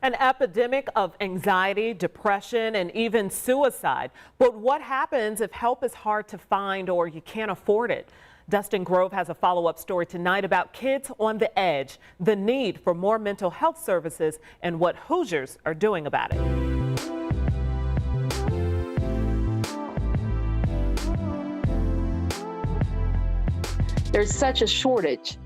An epidemic of anxiety, depression, and even suicide. But what happens if help is hard to find or you can't afford it? Dustin Grove has a follow-up story tonight about kids on the edge, the need for more mental health services, and what Hoosiers are doing about it. There's such a shortage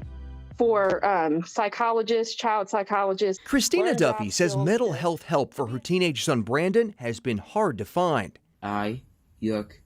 for psychologists, child psychologists. Christina Duffy says mental health help for her teenage son Brandon has been hard to find. I look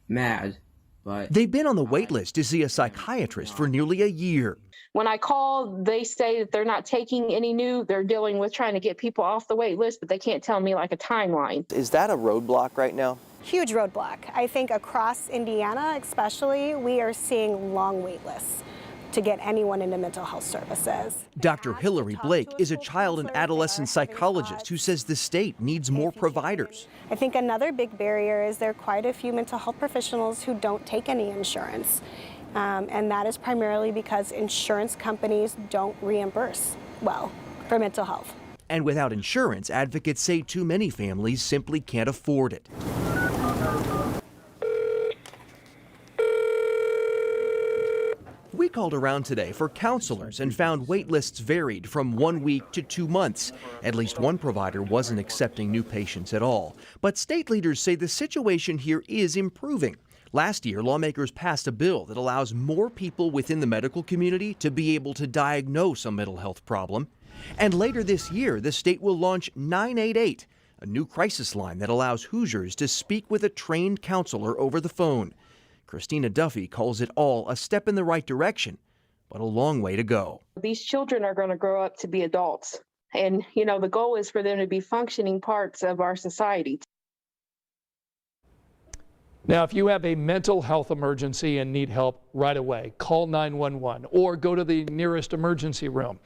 mad, but they've been on the wait list to see a psychiatrist for nearly a year. When I call, they say that they're not taking any new. They're dealing with trying to get people off the wait list, but they can't tell me like a timeline. Is that a roadblock right now? Huge roadblock. I think across Indiana especially, we are seeing long wait lists to get anyone into mental health services. Dr. Hillary Blake is a child and adolescent psychologist who says the state needs more providers. I think another big barrier is there are quite a few mental health professionals who don't take any insurance. And that is primarily because insurance companies don't reimburse well for mental health. And without insurance, advocates say too many families simply can't afford it. We called around today for counselors and found wait lists varied from 1 week to 2 months. At least one provider wasn't accepting new patients at all. But state leaders say the situation here is improving. Last year, lawmakers passed a bill that allows more people within the medical community to be able to diagnose a mental health problem. And later this year, the state will launch 988, a new crisis line that allows Hoosiers to speak with a trained counselor over the phone. Christina Duffy calls it all a step in the right direction, but a long way to go. These children are going to grow up to be adults. And, the goal is for them to be functioning parts of our society. Now, if you have a mental health emergency and need help right away, call 911 or go to the nearest emergency room.